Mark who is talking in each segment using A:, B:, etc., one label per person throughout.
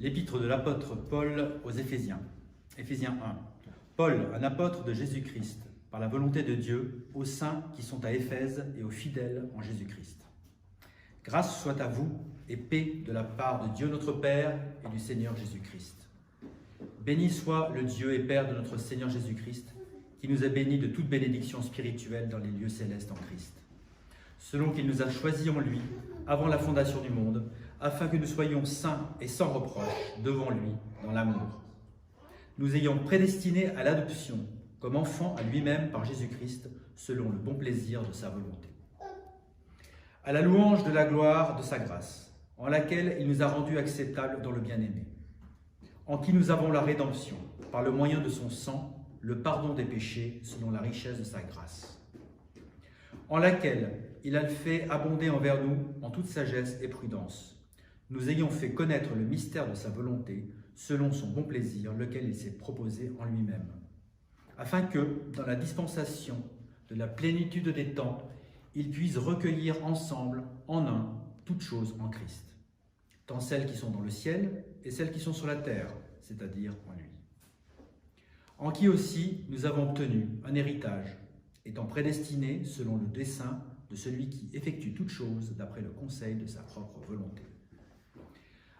A: L'épître de l'apôtre Paul aux Éphésiens. Éphésiens 1. Paul, un apôtre de Jésus-Christ, par la volonté de Dieu, aux saints qui sont à Éphèse et aux fidèles en Jésus-Christ. Grâce soit à vous et paix de la part de Dieu notre Père et du Seigneur Jésus-Christ. Béni soit le Dieu et Père de notre Seigneur Jésus-Christ, qui nous a bénis de toute bénédiction spirituelle dans les lieux célestes en Christ, selon qu'il nous a choisis en lui, avant la fondation du monde, afin que nous soyons saints et sans reproche devant lui dans l'amour, nous ayant prédestinés à l'adoption comme enfants à lui-même par Jésus-Christ, selon le bon plaisir de sa volonté. À la louange de la gloire de sa grâce, en laquelle il nous a rendus acceptables dans le bien-aimé, en qui nous avons la rédemption, par le moyen de son sang, le pardon des péchés, selon la richesse de sa grâce, en laquelle il a fait abonder envers nous en toute sagesse et prudence, nous ayons fait connaître le mystère de sa volonté, selon son bon plaisir, lequel il s'est proposé en lui-même, afin que, dans la dispensation de la plénitude des temps, il puisse recueillir ensemble, en un, toutes choses en Christ, tant celles qui sont dans le ciel et celles qui sont sur la terre, c'est-à-dire en lui. En qui aussi nous avons obtenu un héritage, étant prédestinés selon le dessein de celui qui effectue toutes choses d'après le conseil de sa propre volonté,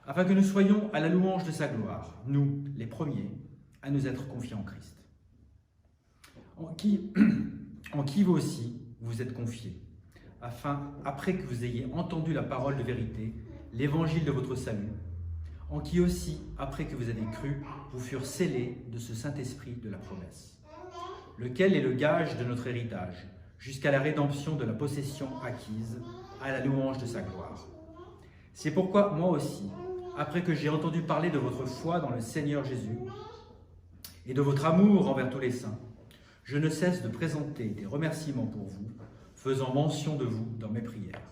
A: afin que nous soyons à la louange de sa gloire, nous, les premiers, à nous être confiés en Christ, en qui vous aussi vous êtes confiés, afin, après que vous ayez entendu la parole de vérité, l'évangile de votre salut, en qui aussi, après que vous avez cru, vous furent scellés de ce Saint-Esprit de la promesse, lequel est le gage de notre héritage, jusqu'à la rédemption de la possession acquise, à la louange de sa gloire. C'est pourquoi moi aussi, après que j'ai entendu parler de votre foi dans le Seigneur Jésus et de votre amour envers tous les saints, je ne cesse de présenter des remerciements pour vous, faisant mention de vous dans mes prières.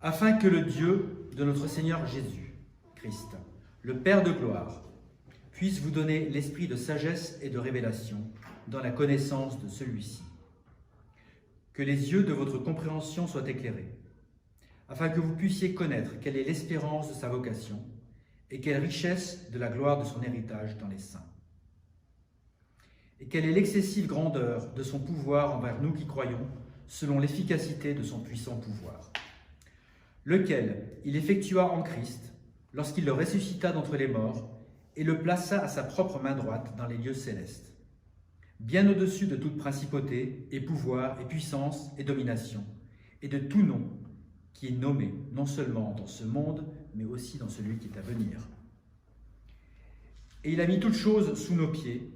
A: Afin que le Dieu de notre Seigneur Jésus-Christ, le Père de gloire, puisse vous donner l'esprit de sagesse et de révélation dans la connaissance de celui-ci. Que les yeux de votre compréhension soient éclairés, afin que vous puissiez connaître quelle est l'espérance de sa vocation et quelle richesse de la gloire de son héritage dans les saints. Et quelle est l'excessive grandeur de son pouvoir envers nous qui croyons, selon l'efficacité de son puissant pouvoir, lequel il effectua en Christ, lorsqu'il le ressuscita d'entre les morts et le plaça à sa propre main droite dans les lieux célestes, bien au-dessus de toute principauté et pouvoir et puissance et domination, et de tout nom qui est nommé non seulement dans ce monde, mais aussi dans celui qui est à venir. Et il a mis toutes choses sous nos pieds,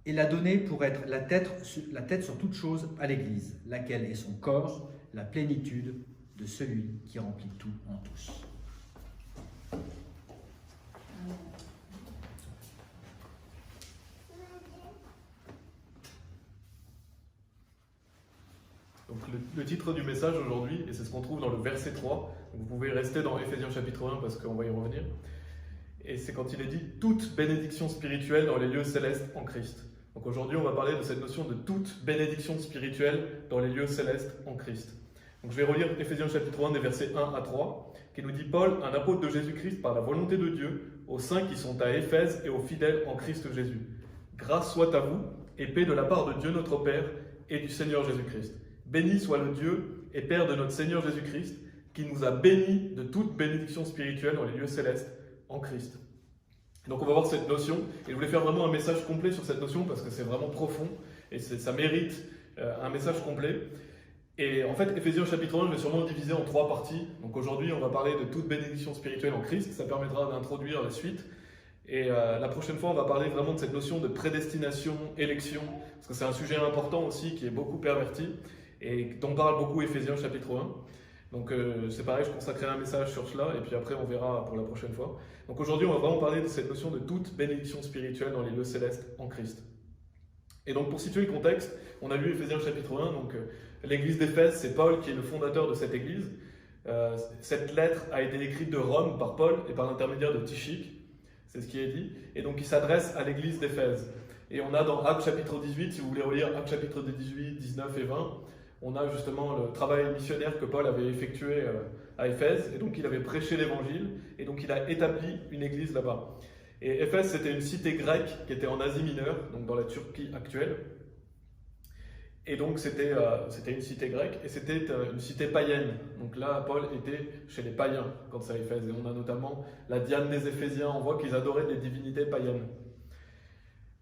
A: et l'a donné pour être la tête sur toutes choses à l'Église, laquelle est son corps, la plénitude de celui qui remplit tout en tous.
B: Donc le titre du message aujourd'hui, et c'est ce qu'on trouve dans le verset 3, donc vous pouvez rester dans Éphésiens chapitre 1 parce qu'on va y revenir, et c'est quand il est dit « toute bénédiction spirituelle dans les lieux célestes en Christ ». Donc aujourd'hui on va parler de cette notion de toute bénédiction spirituelle dans les lieux célestes en Christ. Donc je vais relire Éphésiens chapitre 1 des versets 1 à 3, qui nous dit « Paul, un apôtre de Jésus-Christ par la volonté de Dieu, aux saints qui sont à Éphèse et aux fidèles en Christ Jésus. Grâce soit à vous et paix de la part de Dieu notre Père et du Seigneur Jésus-Christ. Béni soit le Dieu et Père de notre Seigneur Jésus-Christ, qui nous a bénis de toute bénédiction spirituelle dans les lieux célestes en Christ. » Donc on va voir cette notion, et je voulais faire vraiment un message complet sur cette notion parce que c'est vraiment profond et ça mérite un message complet. Et en fait, Éphésiens chapitre 1, je vais sûrement le diviser en 3 parties. Donc aujourd'hui, on va parler de toute bénédiction spirituelle en Christ, ça permettra d'introduire la suite. Et la prochaine fois, on va parler vraiment de cette notion de prédestination, élection, parce que c'est un sujet important aussi qui est beaucoup perverti et dont parle beaucoup Éphésiens chapitre 1. Donc c'est pareil, je consacrerai un message sur cela et puis après on verra pour la prochaine fois. Donc aujourd'hui on va vraiment parler de cette notion de toute bénédiction spirituelle dans les lieux célestes en Christ. Et donc pour situer le contexte, on a lu Éphésiens chapitre 1, donc l'église d'Éphèse, c'est Paul qui est le fondateur de cette église. Cette lettre a été écrite de Rome par Paul et par l'intermédiaire de Tychique, c'est ce qui est dit, et donc il s'adresse à l'église d'Éphèse. Et on a dans Actes chapitre 18, si vous voulez relire Actes chapitre 18, 19 et 20, on a justement le travail missionnaire que Paul avait effectué à Éphèse, et donc il avait prêché l'évangile, et donc il a établi une église là-bas. Et Éphèse, c'était une cité grecque qui était en Asie mineure, donc dans la Turquie actuelle. Et donc c'était une cité grecque, et c'était une cité païenne. Donc là, Paul était chez les païens quand c'est à Éphèse. Et on a notamment la Diane des Éphésiens, on voit qu'ils adoraient des divinités païennes.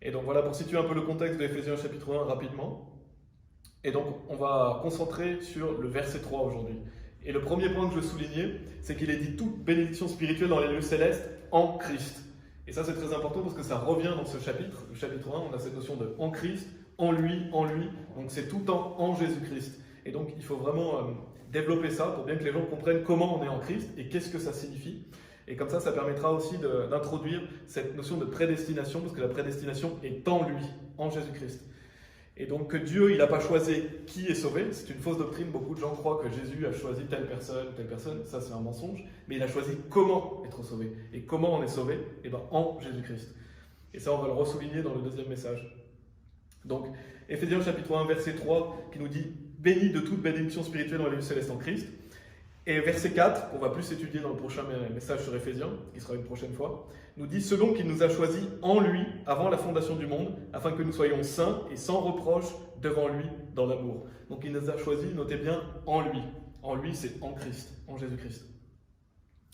B: Et donc voilà, pour situer un peu le contexte de Éphésiens chapitre 1 rapidement. Et donc on va concentrer sur le verset 3 aujourd'hui. Et le premier point que je veux souligner, c'est qu'il est dit toute bénédiction spirituelle dans les lieux célestes en Christ. Et ça c'est très important parce que ça revient dans ce chapitre, le chapitre 1, on a cette notion de en Christ, en lui, donc c'est tout le temps en Jésus-Christ. Et donc il faut vraiment développer ça pour bien que les gens comprennent comment on est en Christ et qu'est-ce que ça signifie. Et comme ça permettra aussi d'introduire cette notion de prédestination, parce que la prédestination est en lui, en Jésus-Christ. Et donc que Dieu, il n'a pas choisi qui est sauvé, c'est une fausse doctrine, beaucoup de gens croient que Jésus a choisi telle personne, ça c'est un mensonge, mais il a choisi comment être sauvé. Et comment on est sauvé? Eh bien en Jésus-Christ. Et ça on va le ressouligner dans le deuxième message. Donc Éphésiens chapitre 1 verset 3 qui nous dit « Béni de toute bénédiction spirituelle dans les lieux célestes en Christ ». Et verset 4, qu'on va plus étudier dans le prochain message sur Éphésiens, qui sera une prochaine fois, nous dit « Selon qu'il nous a choisis en lui, avant la fondation du monde, afin que nous soyons saints et sans reproche devant lui dans l'amour. » Donc il nous a choisis, notez bien, en lui. En lui, c'est en Christ, en Jésus-Christ.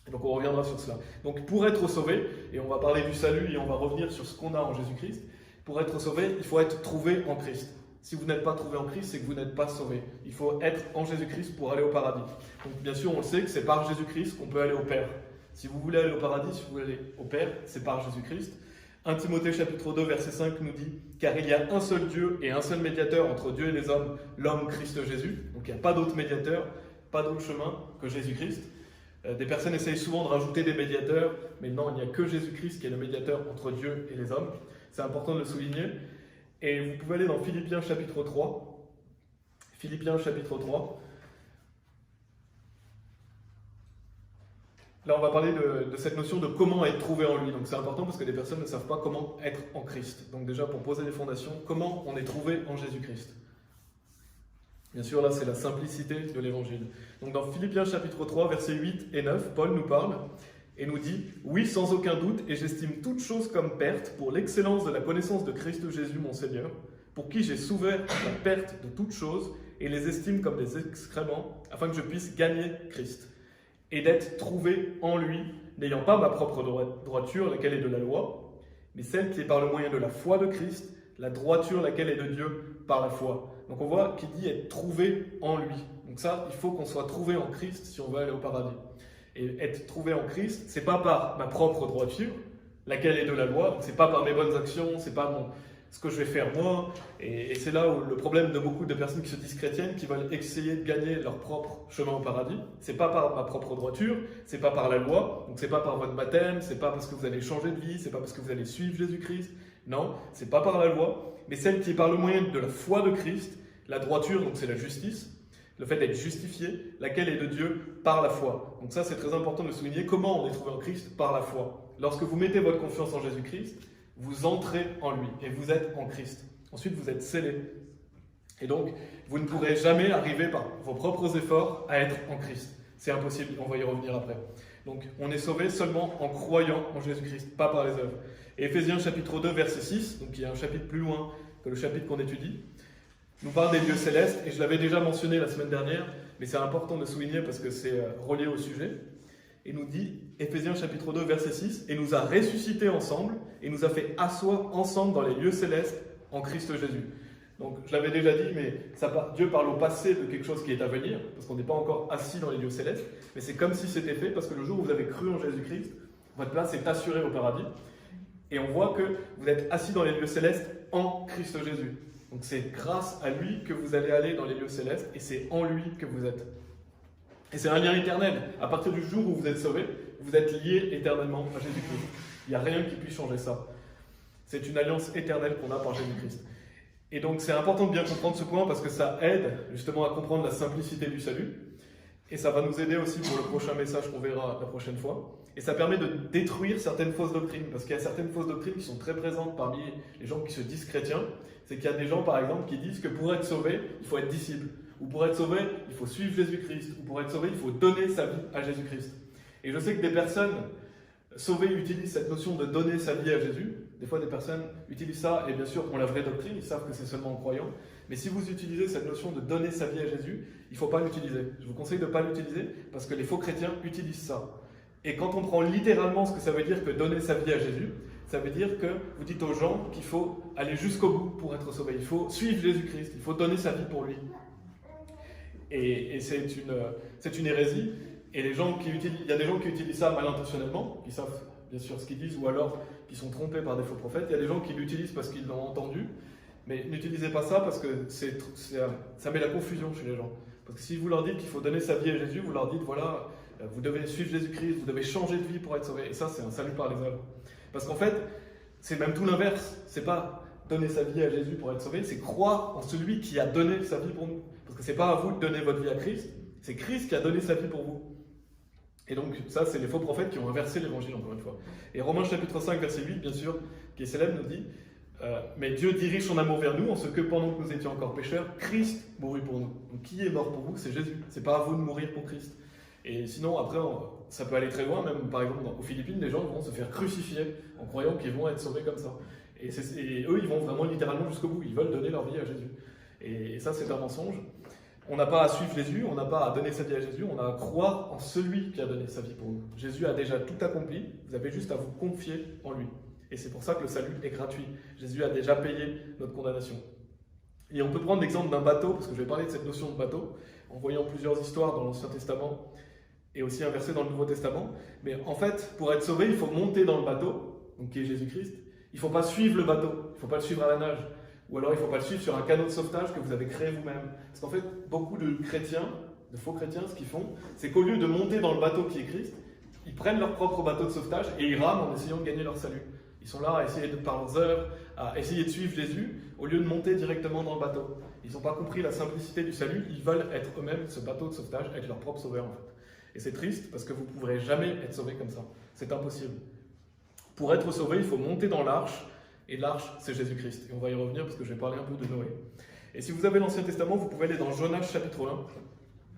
B: Et donc on reviendra sur cela. Donc pour être sauvé, et on va parler du salut et on va revenir sur ce qu'on a en Jésus-Christ, pour être sauvé, il faut être trouvé en Christ. Si vous n'êtes pas trouvé en Christ, c'est que vous n'êtes pas sauvé. Il faut être en Jésus-Christ pour aller au paradis. Donc bien sûr, on le sait que c'est par Jésus-Christ qu'on peut aller au Père. Si vous voulez aller au paradis, si vous voulez aller au Père, c'est par Jésus-Christ. 1 Timothée chapitre 2 verset 5 nous dit « Car il y a un seul Dieu et un seul médiateur entre Dieu et les hommes, l'homme Christ Jésus. » Donc il n'y a pas d'autre médiateur, pas d'autre chemin que Jésus-Christ. Des personnes essayent souvent de rajouter des médiateurs, mais non, il n'y a que Jésus-Christ qui est le médiateur entre Dieu et les hommes. C'est important de le souligner. Et vous pouvez aller dans Philippiens chapitre 3. Philippiens chapitre 3. Là, on va parler de cette notion de comment être trouvé en lui. Donc c'est important parce que des personnes ne savent pas comment être en Christ. Donc déjà, pour poser les fondations, comment on est trouvé en Jésus-Christ. Bien sûr, là, c'est la simplicité de l'Évangile. Donc dans Philippiens chapitre 3, versets 8 et 9, Paul nous parle et nous dit « Oui, sans aucun doute, et j'estime toute chose comme perte pour l'excellence de la connaissance de Christ Jésus, mon Seigneur, pour qui j'ai souffert la perte de toutes choses et les estime comme des excréments, afin que je puisse gagner Christ, et d'être trouvé en lui, n'ayant pas ma propre droiture, laquelle est de la loi, mais celle qui est par le moyen de la foi de Christ, la droiture, laquelle est de Dieu par la foi. » Donc on voit qu'il dit être trouvé en lui. Donc ça, il faut qu'on soit trouvé en Christ si on veut aller au paradis. Et être trouvé en Christ, c'est pas par ma propre droiture, laquelle est de la loi, c'est pas par mes bonnes actions, c'est pas ce que je vais faire moi. Et c'est là où le problème de beaucoup de personnes qui se disent chrétiennes, qui veulent essayer de gagner leur propre chemin au paradis, c'est pas par ma propre droiture, c'est pas par la loi, donc c'est pas par votre baptême, c'est pas parce que vous allez changer de vie, c'est pas parce que vous allez suivre Jésus-Christ. Non, c'est pas par la loi, mais celle qui est par le moyen de la foi de Christ, la droiture, donc c'est la justice, le fait d'être justifié, laquelle est de Dieu par la foi. Donc ça, c'est très important de le souligner. Comment on est trouvé en Christ? Par la foi. Lorsque vous mettez votre confiance en Jésus-Christ, vous entrez en lui et vous êtes en Christ. Ensuite, vous êtes scellé. Et donc, vous ne pourrez jamais arriver par vos propres efforts à être en Christ. C'est impossible, on va y revenir après. Donc, on est sauvé seulement en croyant en Jésus-Christ, pas par les œuvres. Et Éphésiens chapitre 2, verset 6, donc il y a un chapitre plus loin que le chapitre qu'on étudie, nous parle des lieux célestes, et je l'avais déjà mentionné la semaine dernière, mais c'est important de souligner parce que c'est relié au sujet. Et nous dit, Éphésiens chapitre 2, verset 6, « Et nous a ressuscités ensemble, et nous a fait asseoir ensemble dans les lieux célestes en Christ Jésus. » Donc, je l'avais déjà dit, mais Dieu parle au passé de quelque chose qui est à venir, parce qu'on n'est pas encore assis dans les lieux célestes, mais c'est comme si c'était fait, parce que le jour où vous avez cru en Jésus-Christ, votre place est assurée au paradis, et on voit que vous êtes assis dans les lieux célestes en Christ Jésus. Donc c'est grâce à lui que vous allez aller dans les lieux célestes, et c'est en lui que vous êtes. Et c'est un lien éternel. À partir du jour où vous êtes sauvé, vous êtes lié éternellement à Jésus-Christ. Il n'y a rien qui puisse changer ça. C'est une alliance éternelle qu'on a par Jésus-Christ. Et donc c'est important de bien comprendre ce point parce que ça aide justement à comprendre la simplicité du salut. Et ça va nous aider aussi pour le prochain message qu'on verra la prochaine fois. Et ça permet de détruire certaines fausses doctrines. Parce qu'il y a certaines fausses doctrines qui sont très présentes parmi les gens qui se disent chrétiens. C'est qu'il y a des gens par exemple qui disent que pour être sauvé, il faut être disciple. Ou pour être sauvé, il faut suivre Jésus-Christ. Ou pour être sauvé, il faut donner sa vie à Jésus-Christ. Et je sais que des personnes sauvées utilisent cette notion de donner sa vie à Jésus. Des fois, des personnes utilisent ça, et bien sûr, ont la vraie doctrine, ils savent que c'est seulement en croyant. Mais si vous utilisez cette notion de donner sa vie à Jésus, il ne faut pas l'utiliser. Je vous conseille de ne pas l'utiliser, parce que les faux chrétiens utilisent ça. Et quand on prend littéralement ce que ça veut dire que donner sa vie à Jésus, ça veut dire que vous dites aux gens qu'il faut aller jusqu'au bout pour être sauvé. Il faut suivre Jésus-Christ, il faut donner sa vie pour lui. Et c'est une hérésie. Et il y a des gens qui utilisent ça mal intentionnellement, qui savent bien sûr ce qu'ils disent, ou alors qui sont trompés par des faux prophètes. Il y a des gens qui l'utilisent parce qu'ils l'ont entendu. Mais n'utilisez pas ça parce que ça met la confusion chez les gens. Parce que si vous leur dites qu'il faut donner sa vie à Jésus, vous leur dites, voilà, vous devez suivre Jésus-Christ, vous devez changer de vie pour être sauvé. Et ça, c'est un salut par les œuvres. Parce qu'en fait, c'est même tout l'inverse. C'est pas donner sa vie à Jésus pour être sauvé, c'est croire en celui qui a donné sa vie pour nous. Parce que c'est pas à vous de donner votre vie à Christ, c'est Christ qui a donné sa vie pour vous. Et donc, ça, c'est les faux prophètes qui ont inversé l'évangile, encore une fois. Et Romains chapitre 5, verset 8, bien sûr, qui est célèbre, nous dit mais Dieu dirige son amour vers nous en ce que pendant que nous étions encore pécheurs, Christ mourut pour nous. Donc, qui est mort pour vous? C'est Jésus. C'est pas à vous de mourir pour Christ. Et sinon, après, ça peut aller très loin. Même, par exemple, aux Philippines, les gens vont se faire crucifier en croyant qu'ils vont être sauvés comme ça. Et eux, ils vont vraiment littéralement jusqu'au bout. Ils veulent donner leur vie à Jésus. Et ça, c'est un mensonge. On n'a pas à suivre Jésus, on n'a pas à donner sa vie à Jésus, on a à croire en celui qui a donné sa vie pour nous. Jésus a déjà tout accompli, vous avez juste à vous confier en lui. Et c'est pour ça que le salut est gratuit. Jésus a déjà payé notre condamnation. Et on peut prendre l'exemple d'un bateau, parce que je vais parler de cette notion de bateau, en voyant plusieurs histoires dans l'Ancien Testament et aussi un verset dans le Nouveau Testament. Mais en fait, pour être sauvé, il faut monter dans le bateau, donc qui est Jésus-Christ. Il ne faut pas suivre le bateau, il ne faut pas le suivre à la nage. Ou alors il ne faut pas le suivre sur un canot de sauvetage que vous avez créé vous-même. Parce qu'en fait, beaucoup de chrétiens, de faux chrétiens, ce qu'ils font, c'est qu'au lieu de monter dans le bateau qui est Christ, ils prennent leur propre bateau de sauvetage et ils rament en essayant de gagner leur salut. Ils sont là à essayer par leurs heures, à essayer de suivre Jésus, au lieu de monter directement dans le bateau. Ils n'ont pas compris la simplicité du salut, ils veulent être eux-mêmes ce bateau de sauvetage, être leur propre sauveur en fait. Et c'est triste parce que vous ne pourrez jamais être sauvé comme ça. C'est impossible. Pour être sauvé, il faut monter dans l'arche, et l'arche, c'est Jésus-Christ. Et on va y revenir parce que je vais parler un peu de Noé. Et si vous avez l'Ancien Testament, vous pouvez aller dans Jonas chapitre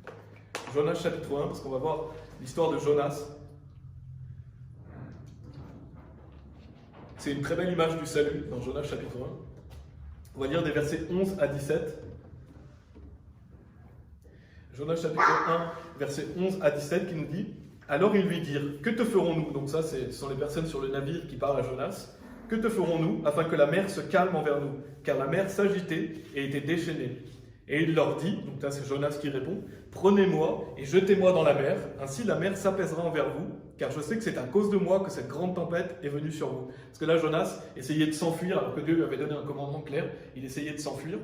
B: 1. Jonas chapitre 1, parce qu'on va voir l'histoire de Jonas. C'est une très belle image du salut dans Jonas chapitre 1. On va lire des versets 11 à 17. Jonas chapitre 1, versets 11 à 17 qui nous dit « Alors ils lui dirent, que te ferons-nous » Donc ça, ce sont les personnes sur le navire qui parlent à Jonas. « Que te ferons-nous afin que la mer se calme envers nous ?» Car la mer s'agitait et était déchaînée. Et il leur dit, donc là c'est Jonas qui répond, « Prenez-moi et jetez-moi dans la mer, ainsi la mer s'apaisera envers vous, car je sais que c'est à cause de moi que cette grande tempête est venue sur vous. » Parce que là Jonas essayait de s'enfuir, alors que Dieu lui avait donné un commandement clair, il essayait de s'enfuir.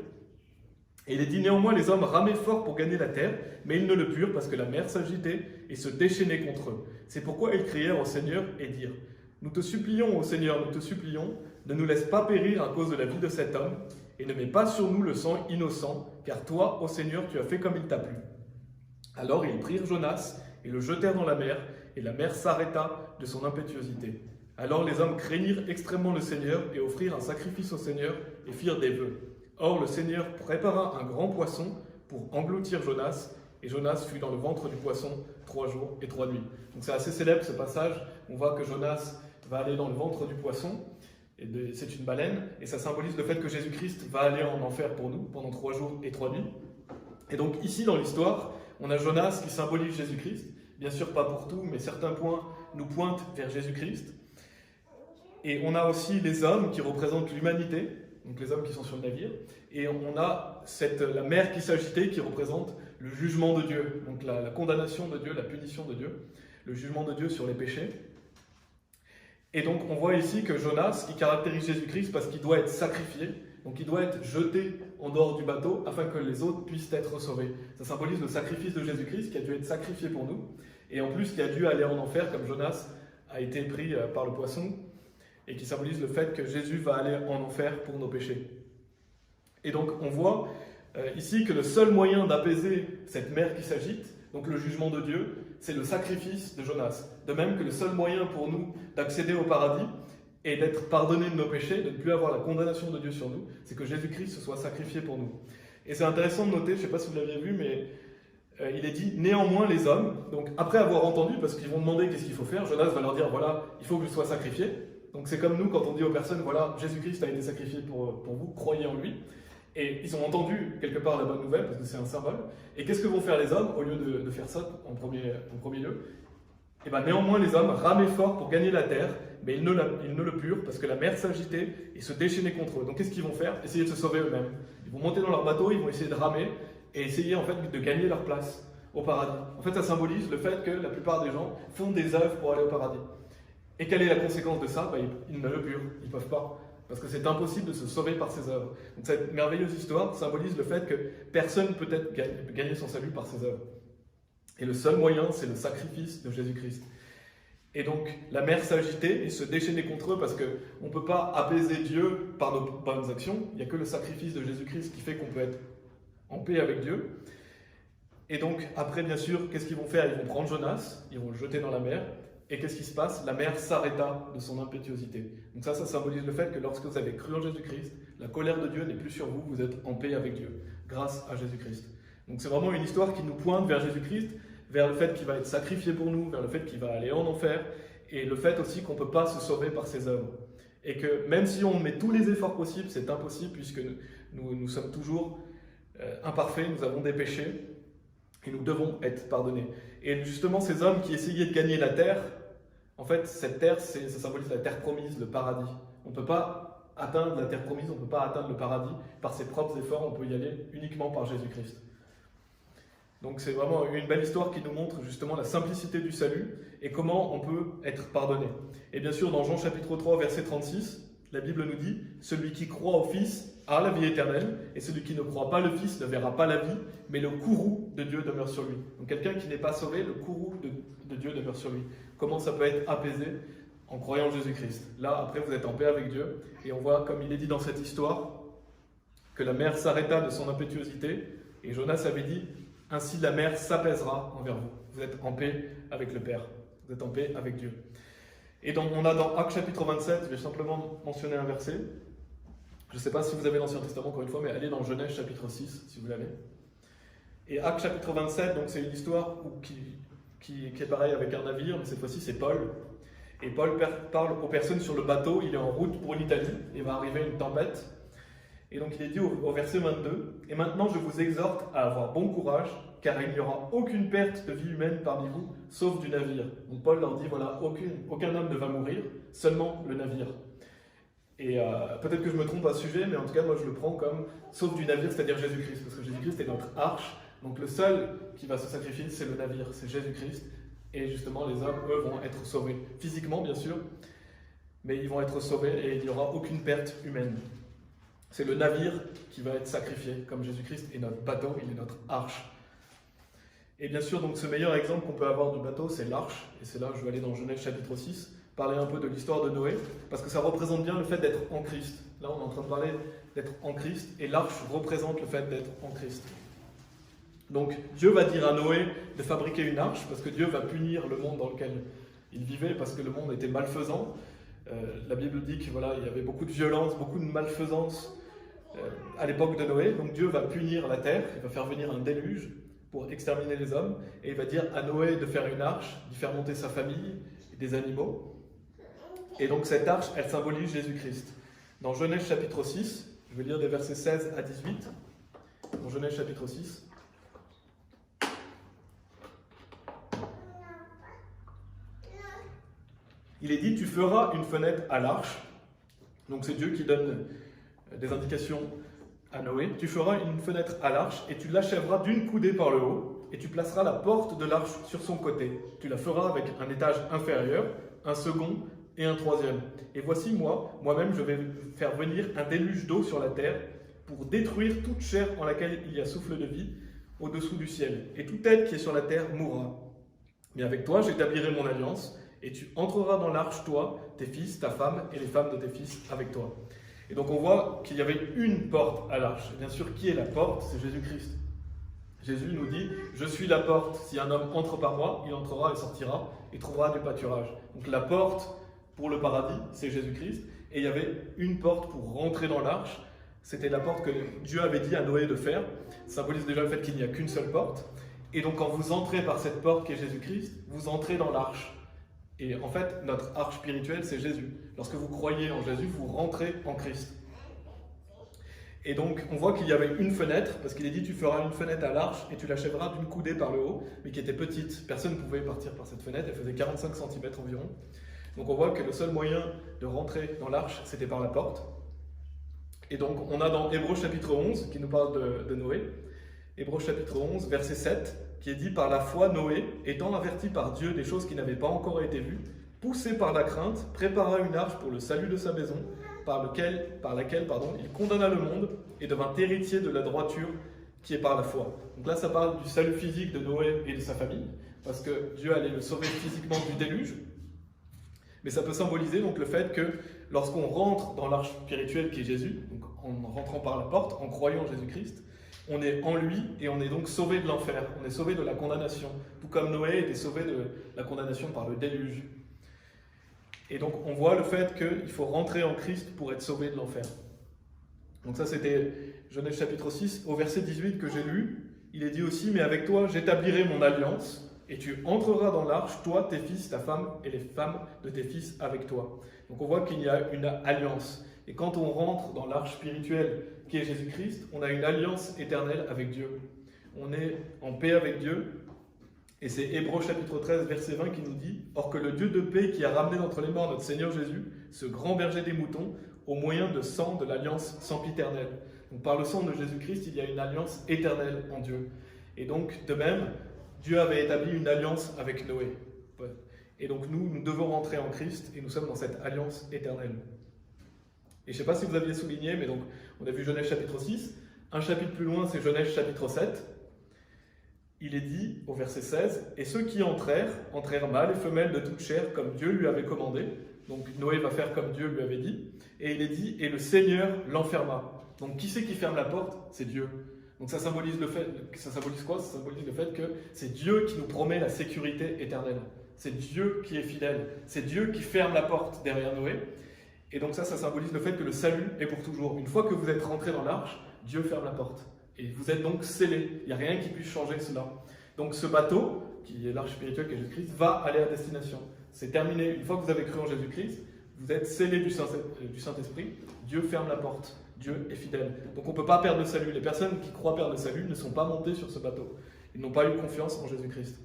B: Et il est dit, néanmoins les hommes ramaient fort pour gagner la terre, mais ils ne le purent parce que la mer s'agitait et se déchaînait contre eux. C'est pourquoi ils crièrent au Seigneur et dirent, « Nous te supplions, ô Seigneur, nous te supplions, ne nous laisse pas périr à cause de la vie de cet homme, et ne mets pas sur nous le sang innocent, car toi, ô Seigneur, tu as fait comme il t'a plu. » Alors ils prirent Jonas et le jetèrent dans la mer, et la mer s'arrêta de son impétuosité. Alors les hommes craignirent extrêmement le Seigneur et offrirent un sacrifice au Seigneur et firent des vœux. Or le Seigneur prépara un grand poisson pour engloutir Jonas, et Jonas fut dans le ventre du poisson 3 jours et 3 nuits. Donc c'est assez célèbre ce passage. On voit que Jonas va aller dans le ventre du poisson. C'est une baleine, et ça symbolise le fait que Jésus-Christ va aller en enfer pour nous pendant 3 jours et 3 nuits. Et donc ici dans l'histoire, on a Jonas qui symbolise Jésus-Christ. Bien sûr pas pour tout, mais certains points nous pointent vers Jésus-Christ. Et on a aussi les hommes qui représentent l'humanité, donc les hommes qui sont sur le navire. Et on a la mer qui s'agitait qui représente le jugement de Dieu, donc la condamnation de Dieu, la punition de Dieu, le jugement de Dieu sur les péchés. Et donc on voit ici que Jonas, il caractérise Jésus-Christ parce qu'il doit être sacrifié, donc il doit être jeté en dehors du bateau afin que les autres puissent être sauvés. Ça symbolise le sacrifice de Jésus-Christ qui a dû être sacrifié pour nous, et en plus qui a dû aller en enfer comme Jonas a été pris par le poisson, et qui symbolise le fait que Jésus va aller en enfer pour nos péchés. Et donc on voit ici que le seul moyen d'apaiser cette mer qui s'agite, donc le jugement de Dieu, c'est le sacrifice de Jonas. De même que le seul moyen pour nous d'accéder au paradis et d'être pardonnés de nos péchés, de ne plus avoir la condamnation de Dieu sur nous, c'est que Jésus-Christ se soit sacrifié pour nous. Et c'est intéressant de noter, je ne sais pas si vous l'aviez vu, mais il est dit « néanmoins les hommes ». Donc après avoir entendu, parce qu'ils vont demander qu'est-ce qu'il faut faire, Jonas va leur dire « voilà, il faut que je sois sacrifié ». Donc c'est comme nous quand on dit aux personnes « voilà, Jésus-Christ a été sacrifié pour vous, croyez en lui ». Et ils ont entendu quelque part la bonne nouvelle, parce que c'est un symbole. Et qu'est-ce que vont faire les hommes, au lieu de faire ça en premier lieu? Et bien néanmoins les hommes ramaient fort pour gagner la terre, mais ils ne le purent, parce que la mer s'agitait et se déchaînait contre eux. Donc qu'est-ce qu'ils vont faire? Essayer de se sauver eux-mêmes. Ils vont monter dans leur bateau, ils vont essayer de ramer, et essayer en fait de gagner leur place au paradis. En fait ça symbolise le fait que la plupart des gens font des œuvres pour aller au paradis. Et quelle est la conséquence de ça? Ils ne le purent, ils ne peuvent pas. Parce que c'est impossible de se sauver par ses œuvres. Donc cette merveilleuse histoire symbolise le fait que personne ne peut gagner son salut par ses œuvres. Et le seul moyen, c'est le sacrifice de Jésus-Christ. Et donc la mer s'agitait et se déchaînait contre eux parce qu'on ne peut pas apaiser Dieu par nos bonnes actions. Il n'y a que le sacrifice de Jésus-Christ qui fait qu'on peut être en paix avec Dieu. Et donc après, bien sûr, qu'est-ce qu'ils vont faire? Ils vont prendre Jonas, ils vont le jeter dans la mer. Et qu'est-ce qui se passe? La mer s'arrêta de son impétuosité. Donc ça symbolise le fait que lorsque vous avez cru en Jésus-Christ, la colère de Dieu n'est plus sur vous, vous êtes en paix avec Dieu, grâce à Jésus-Christ. Donc c'est vraiment une histoire qui nous pointe vers Jésus-Christ, vers le fait qu'il va être sacrifié pour nous, vers le fait qu'il va aller en enfer, et le fait aussi qu'on ne peut pas se sauver par ses œuvres. Et que même si on met tous les efforts possibles, c'est impossible puisque nous sommes toujours imparfaits, nous avons des péchés, et nous devons être pardonnés. Et justement, ces hommes qui essayaient de gagner la terre, en fait, cette terre, ça symbolise la terre promise, le paradis. On ne peut pas atteindre la terre promise, on ne peut pas atteindre le paradis par ses propres efforts, on peut y aller uniquement par Jésus-Christ. Donc c'est vraiment une belle histoire qui nous montre justement la simplicité du salut et comment on peut être pardonné. Et bien sûr, dans Jean chapitre 3, verset 36, la Bible nous dit « Celui qui croit au Fils a la vie éternelle, et celui qui ne croit pas le Fils ne verra pas la vie, mais le courroux de Dieu demeure sur lui. » Donc quelqu'un qui n'est pas sauvé, le courroux de Dieu demeure sur lui. Comment ça peut être apaisé? En croyant en Jésus-Christ. Là, après, vous êtes en paix avec Dieu, et on voit, comme il est dit dans cette histoire, que la mer s'arrêta de son impétuosité, et Jonas avait dit « Ainsi la mer s'apaisera envers vous. » Vous êtes en paix avec le Père, vous êtes en paix avec Dieu. Et on a dans Actes chapitre 27, je vais simplement mentionner un verset. Je ne sais pas si vous avez l'Ancien Testament encore une fois, mais allez dans Genèse chapitre 6, si vous l'avez. Et Actes chapitre 27, donc c'est une histoire qui est pareil avec un navire, mais cette fois-ci c'est Paul. Et Paul parle aux personnes sur le bateau, il est en route pour l'Italie, il va arriver une tempête. Et donc il est dit au verset 22, « Et maintenant je vous exhorte à avoir bon courage, car il n'y aura aucune perte de vie humaine parmi vous, sauf du navire. » Donc Paul leur dit, voilà, aucun homme ne va mourir, seulement le navire. Et peut-être que je me trompe à ce sujet, mais en tout cas moi je le prends comme sauf du navire, c'est-à-dire Jésus-Christ, parce que Jésus-Christ est notre arche. Donc le seul qui va se sacrifier, c'est le navire, c'est Jésus-Christ. Et justement, les hommes, eux, vont être sauvés. Physiquement, bien sûr, mais ils vont être sauvés et il n'y aura aucune perte humaine. C'est le navire qui va être sacrifié, comme Jésus-Christ est notre bateau, il est notre arche. Et bien sûr, donc ce meilleur exemple qu'on peut avoir du bateau, c'est l'arche. Et c'est là que je vais aller dans Genèse chapitre 6, parler un peu de l'histoire de Noé, parce que ça représente bien le fait d'être en Christ. Là, on est en train de parler d'être en Christ, et l'arche représente le fait d'être en Christ. Donc Dieu va dire à Noé de fabriquer une arche parce que Dieu va punir le monde dans lequel il vivait parce que le monde était malfaisant. La Bible dit qu'il y avait beaucoup de violence, beaucoup de malfaisance à l'époque de Noé. Donc Dieu va punir la terre, il va faire venir un déluge pour exterminer les hommes et il va dire à Noé de faire une arche, d'y faire monter sa famille et des animaux. Et donc cette arche, elle symbolise Jésus-Christ. Dans Genèse chapitre 6, je vais lire des versets 16 à 18. Dans Genèse chapitre 6. Il est dit, tu feras une fenêtre à l'arche. Donc c'est Dieu qui donne des indications à Noé. Tu feras une fenêtre à l'arche et tu l'achèveras d'une coudée par le haut et tu placeras la porte de l'arche sur son côté. Tu la feras avec un étage inférieur, un second et un troisième. Et voici moi-même, je vais faire venir un déluge d'eau sur la terre pour détruire toute chair en laquelle il y a souffle de vie au-dessous du ciel. Et toute tête qui est sur la terre mourra. Mais avec toi, j'établirai mon alliance. Et tu entreras dans l'arche, toi, tes fils, ta femme et les femmes de tes fils avec toi. Et donc on voit qu'il y avait une porte à l'arche. Et bien sûr, qui est la porte? C'est Jésus-Christ. Jésus nous dit, je suis la porte. Si un homme entre par moi, il entrera et sortira et trouvera du pâturage. Donc la porte pour le paradis, c'est Jésus-Christ. Et il y avait une porte pour rentrer dans l'arche. C'était la porte que Dieu avait dit à Noé de faire. Ça symbolise déjà le fait qu'il n'y a qu'une seule porte. Et donc quand vous entrez par cette porte qui est Jésus-Christ, vous entrez dans l'arche. Et en fait, notre arche spirituelle, c'est Jésus. Lorsque vous croyez en Jésus, vous rentrez en Christ. Et donc, on voit qu'il y avait une fenêtre, parce qu'il est dit, tu feras une fenêtre à l'arche et tu l'achèveras d'une coudée par le haut, mais qui était petite. Personne ne pouvait partir par cette fenêtre, elle faisait 45 cm environ. Donc on voit que le seul moyen de rentrer dans l'arche, c'était par la porte. Et donc, on a dans Hébreux chapitre 11, qui nous parle de Noé, Hébreux chapitre 11, verset 7, qui est dit « Par la foi, Noé, étant averti par Dieu des choses qui n'avaient pas encore été vues, poussé par la crainte, prépara une arche pour le salut de sa maison, par laquelle il condamna le monde et devint héritier de la droiture qui est par la foi. » Donc là, ça parle du salut physique de Noé et de sa famille, parce que Dieu allait le sauver physiquement du déluge. Mais ça peut symboliser donc le fait que lorsqu'on rentre dans l'arche spirituelle qui est Jésus, donc en rentrant par la porte, en croyant en Jésus-Christ, on est en lui et on est donc sauvé de l'enfer, on est sauvé de la condamnation, tout comme Noé était sauvé de la condamnation par le déluge. Et donc on voit le fait qu'il faut rentrer en Christ pour être sauvé de l'enfer. Donc ça c'était Genèse chapitre 6, au verset 18 que j'ai lu, il est dit aussi « Mais avec toi j'établirai mon alliance, et tu entreras dans l'arche, toi, tes fils, ta femme et les femmes de tes fils avec toi. » Donc on voit qu'il y a une alliance. Et quand on rentre dans l'arche spirituelle qui est Jésus-Christ, on a une alliance éternelle avec Dieu. On est en paix avec Dieu. Et c'est Hébreux chapitre 13, verset 20 qui nous dit « Or que le Dieu de paix qui a ramené d'entre les morts notre Seigneur Jésus, ce grand berger des moutons, au moyen de sang de l'alliance sempiternelle. » Donc par le sang de Jésus-Christ, il y a une alliance éternelle en Dieu. Et donc, de même, Dieu avait établi une alliance avec Noé. Et donc nous devons rentrer en Christ et nous sommes dans cette alliance éternelle. Et je ne sais pas si vous aviez souligné, mais donc on a vu Genèse chapitre 6. Un chapitre plus loin, c'est Genèse chapitre 7. Il est dit au verset 16, « Et ceux qui entrèrent mâles et femelles de toute chair, comme Dieu lui avait commandé. » Donc Noé va faire comme Dieu lui avait dit. Et il est dit, « Et le Seigneur l'enferma. » Donc qui c'est qui ferme la porte? C'est Dieu. Donc ça symbolise quoi? Ça symbolise le fait que c'est Dieu qui nous promet la sécurité éternelle. C'est Dieu qui est fidèle. C'est Dieu qui ferme la porte derrière Noé. Et donc ça symbolise le fait que le salut est pour toujours. Une fois que vous êtes rentré dans l'arche, Dieu ferme la porte. Et vous êtes donc scellés. Il n'y a rien qui puisse changer cela. Donc ce bateau, qui est l'arche spirituelle qui est Jésus-Christ, va aller à destination. C'est terminé. Une fois que vous avez cru en Jésus-Christ, vous êtes scellés du Saint-Esprit. Dieu ferme la porte. Dieu est fidèle. Donc on ne peut pas perdre le salut. Les personnes qui croient perdre le salut ne sont pas montées sur ce bateau. Ils n'ont pas eu confiance en Jésus-Christ.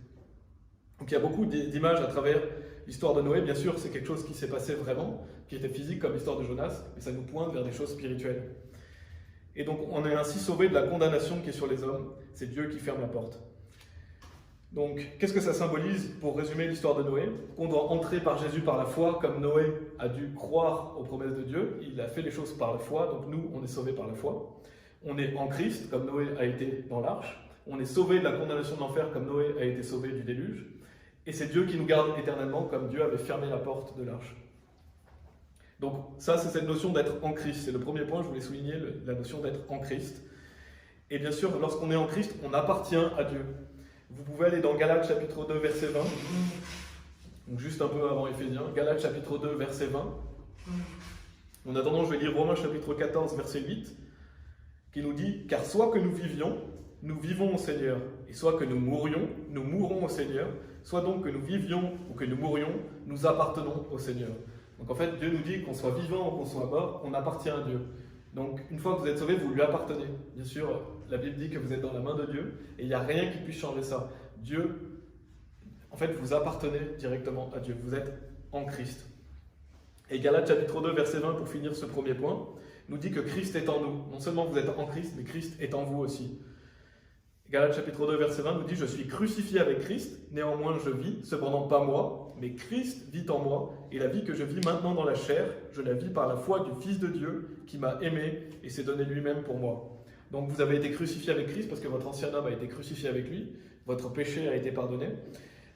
B: Donc il y a beaucoup d'images à travers l'histoire de Noé. Bien sûr, c'est quelque chose qui s'est passé vraiment, qui était physique comme l'histoire de Jonas, mais ça nous pointe vers des choses spirituelles. Et donc on est ainsi sauvé de la condamnation qui est sur les hommes. C'est Dieu qui ferme la porte. Donc, qu'est-ce que ça symbolise pour résumer l'histoire de Noé? Qu'on doit entrer par Jésus par la foi, comme Noé a dû croire aux promesses de Dieu. Il a fait les choses par la foi, donc nous, on est sauvés par la foi. On est en Christ, comme Noé a été dans l'arche. On est sauvé de la condamnation de l'enfer, comme Noé a été sauvé du déluge. Et c'est Dieu qui nous garde éternellement, comme Dieu avait fermé la porte de l'arche. Donc ça, c'est cette notion d'être en Christ. C'est le premier point, je voulais souligner la notion d'être en Christ. Et bien sûr, lorsqu'on est en Christ, on appartient à Dieu. Vous pouvez aller dans Galates chapitre 2, verset 20. Donc juste un peu avant Éphésiens. Galates chapitre 2, verset 20. En attendant, je vais lire Romains chapitre 14, verset 8, qui nous dit « Car soit que nous vivions, nous vivons au Seigneur, et soit que nous mourions, nous mourrons au Seigneur. Soit donc que nous vivions ou que nous mourions, nous appartenons au Seigneur. » Donc en fait, Dieu nous dit qu'on soit vivant ou qu'on soit mort, on appartient à Dieu. Donc une fois que vous êtes sauvé, vous lui appartenez. Bien sûr, la Bible dit que vous êtes dans la main de Dieu, et il n'y a rien qui puisse changer ça. Dieu, en fait, vous appartenez directement à Dieu. Vous êtes en Christ. Et Galates chapitre 2, verset 20, pour finir ce premier point, nous dit que Christ est en nous. Non seulement vous êtes en Christ, mais Christ est en vous aussi. Galates chapitre 2, verset 20 nous dit « Je suis crucifié avec Christ, néanmoins je vis, cependant pas moi, mais Christ vit en moi, et la vie que je vis maintenant dans la chair, je la vis par la foi du Fils de Dieu, qui m'a aimé et s'est donné lui-même pour moi. » Donc vous avez été crucifié avec Christ, parce que votre ancien homme a été crucifié avec lui, votre péché a été pardonné.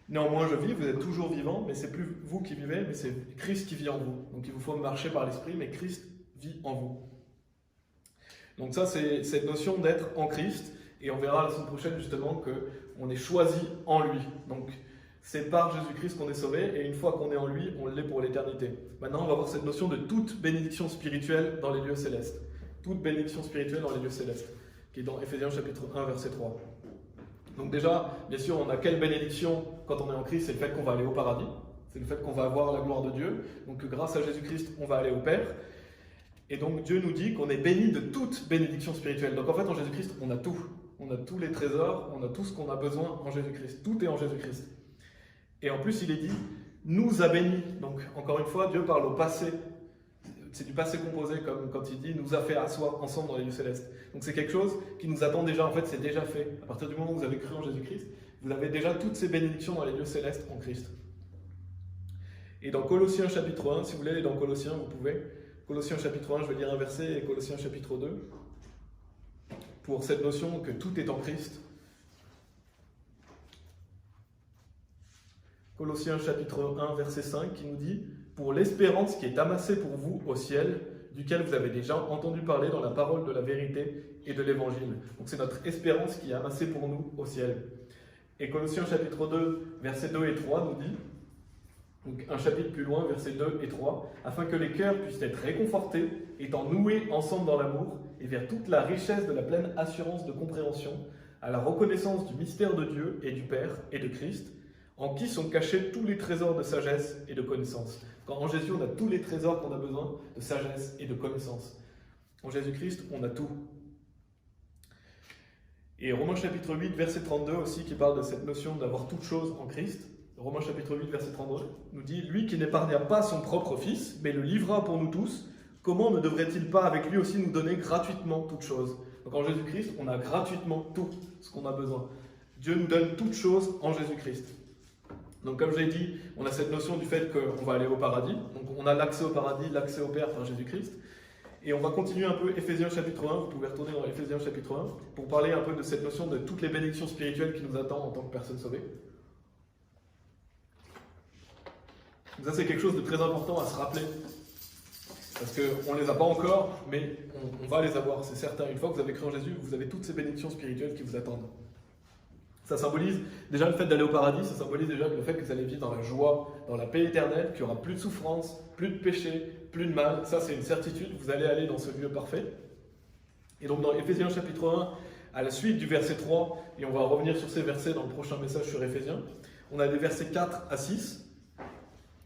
B: Néanmoins je vis, vous êtes toujours vivant, mais c'est plus vous qui vivez, mais c'est Christ qui vit en vous. Donc il vous faut marcher par l'Esprit, mais Christ vit en vous. Donc ça, c'est cette notion d'être en Christ. Et on verra la semaine prochaine justement qu'on est choisi en lui. Donc c'est par Jésus-Christ qu'on est sauvé, et une fois qu'on est en lui, on l'est pour l'éternité. Maintenant, on va voir cette notion de toute bénédiction spirituelle dans les lieux célestes. toute bénédiction spirituelle dans les lieux célestes, qui est dans Éphésiens chapitre 1, verset 3. Donc déjà, bien sûr, on a quelle bénédiction quand on est en Christ? C'est le fait qu'on va aller au paradis, c'est le fait qu'on va avoir la gloire de Dieu, donc grâce à Jésus-Christ, on va aller au Père. Et donc Dieu nous dit qu'on est béni de toute bénédiction spirituelle. Donc en fait, en Jésus-Christ, on a tout. On a tous les trésors, on a tout ce qu'on a besoin en Jésus-Christ. Tout est en Jésus-Christ. Et en plus, il est dit, nous a bénis. Donc encore une fois, Dieu parle au passé. C'est du passé composé, comme quand il dit, nous a fait asseoir ensemble dans les lieux célestes. Donc c'est quelque chose qui nous attend déjà. En fait, c'est déjà fait. À partir du moment où vous avez cru en Jésus-Christ, vous avez déjà toutes ces bénédictions dans les lieux célestes en Christ. Et dans Colossiens chapitre 1, si vous voulez aller dans Colossiens, vous pouvez. Colossiens chapitre 1, je vais lire un verset, et Colossiens chapitre 2, pour cette notion que tout est en Christ. Colossiens chapitre 1, verset 5, qui nous dit « Pour l'espérance qui est amassée pour vous au ciel, duquel vous avez déjà entendu parler dans la parole de la vérité et de l'évangile. » Donc c'est notre espérance qui est amassée pour nous au ciel. Et Colossiens chapitre 2, versets 2 et 3 nous dit, donc un chapitre plus loin, versets 2 et 3, « Afin que les cœurs puissent être réconfortés, étant noués ensemble dans l'amour, et vers toute la richesse de la pleine assurance de compréhension, à la reconnaissance du mystère de Dieu et du Père et de Christ, en qui sont cachés tous les trésors de sagesse et de connaissance. » En Jésus, on a tous les trésors qu'on a besoin de sagesse et de connaissance. En Jésus-Christ, on a tout. Et Romains chapitre 8, verset 32 aussi, qui parle de cette notion d'avoir toute chose en Christ. Romains chapitre 8, verset 32 nous dit « Lui qui n'épargna pas son propre Fils, mais le livra pour nous tous, comment ne devrait-il pas avec lui aussi nous donner gratuitement toutes choses ?» Donc en Jésus-Christ, on a gratuitement tout ce qu'on a besoin. Dieu nous donne toutes choses en Jésus-Christ. Donc comme je l'ai dit, on a cette notion du fait qu'on va aller au paradis. Donc on a l'accès au paradis, l'accès au Père par Jésus-Christ. Et on va continuer un peu Éphésiens chapitre 1, vous pouvez retourner dans Éphésiens chapitre 1, pour parler un peu de cette notion de toutes les bénédictions spirituelles qui nous attendent en tant que personnes sauvées. Donc ça c'est quelque chose de très important à se rappeler. Parce qu'on ne les a pas encore, mais on va les avoir, c'est certain. Une fois que vous avez cru en Jésus, vous avez toutes ces bénédictions spirituelles qui vous attendent. Ça symbolise déjà le fait d'aller au paradis, ça symbolise déjà le fait que vous allez vivre dans la joie, dans la paix éternelle, qu'il n'y aura plus de souffrance, plus de péché, plus de mal. Ça, c'est une certitude, vous allez aller dans ce lieu parfait. Et donc dans Éphésiens chapitre 1, à la suite du verset 3, et on va revenir sur ces versets dans le prochain message sur Éphésiens, on a des versets 4 à 6.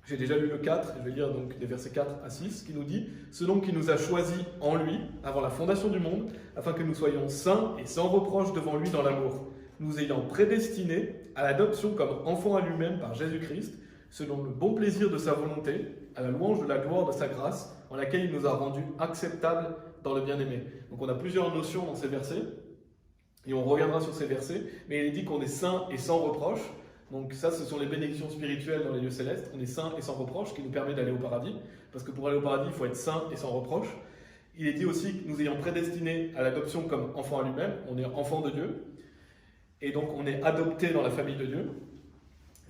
B: J'ai déjà lu le 4, je vais lire donc les versets 4 à 6, qui nous dit « Selon qui nous a choisis en lui, avant la fondation du monde, afin que nous soyons saints et sans reproche devant lui dans l'amour, nous ayant prédestinés à l'adoption comme enfants à lui-même par Jésus-Christ, selon le bon plaisir de sa volonté, à la louange de la gloire de sa grâce, en laquelle il nous a rendus acceptables dans le bien-aimé. » Donc on a plusieurs notions dans ces versets, et on reviendra sur ces versets, mais il est dit qu'on est saints et sans reproche. Donc ça, ce sont les bénédictions spirituelles dans les lieux célestes. On est saints et sans reproche, ce qui nous permet d'aller au paradis, parce que pour aller au paradis, il faut être saint et sans reproche. Il est dit aussi que nous ayant prédestinés à l'adoption comme enfants à lui-même, on est enfants de Dieu, et donc on est adopté dans la famille de Dieu,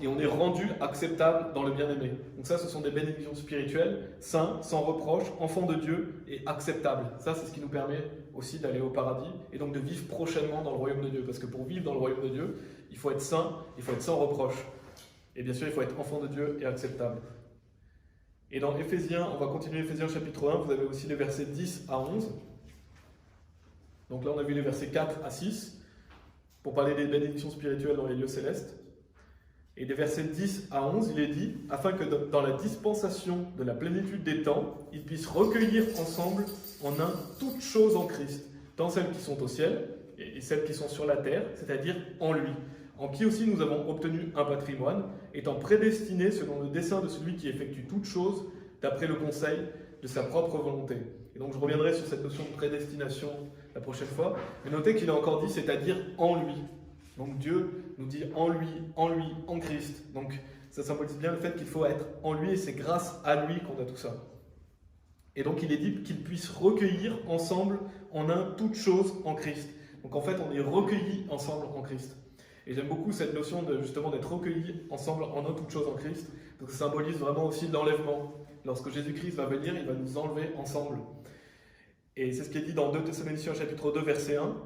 B: et on est rendu acceptable dans le bien-aimé. Donc ça, ce sont des bénédictions spirituelles, saints, sans reproche, enfants de Dieu et acceptables. Ça, c'est ce qui nous permet aussi d'aller au paradis, et donc de vivre prochainement dans le royaume de Dieu. Parce que pour vivre dans le royaume de Dieu, il faut être saint, il faut être sans reproche. Et bien sûr, il faut être enfant de Dieu et acceptable. Et dans Éphésiens, on va continuer Éphésiens chapitre 1, vous avez aussi les versets 10 à 11. Donc là, on a vu les versets 4 à 6, pour parler des bénédictions spirituelles dans les lieux célestes. Et des versets 10 à 11, il est dit « Afin que dans la dispensation de la plénitude des temps, ils puissent recueillir ensemble en un toutes choses en Christ, tant celles qui sont au ciel et celles qui sont sur la terre, c'est-à-dire en lui, en qui aussi nous avons obtenu un patrimoine, étant prédestinés selon le dessein de celui qui effectue toutes choses, d'après le conseil de sa propre volonté. » Et donc je reviendrai sur cette notion de prédestination la prochaine fois, mais notez qu'il a encore dit « c'est-à-dire en lui ». Donc Dieu nous dit en lui, en Christ. Donc ça symbolise bien le fait qu'il faut être en lui et c'est grâce à lui qu'on a tout ça. Et donc il est dit qu'ils puissent recueillir ensemble en un toutes choses en Christ. Donc en fait on est recueillis ensemble en Christ. Et j'aime beaucoup cette notion de justement d'être recueillis ensemble en un toutes choses en Christ. Donc ça symbolise vraiment aussi l'enlèvement. Lorsque Jésus-Christ va venir, il va nous enlever ensemble. Et c'est ce qui est dit dans 2 Thessaloniciens chapitre 2 verset 1.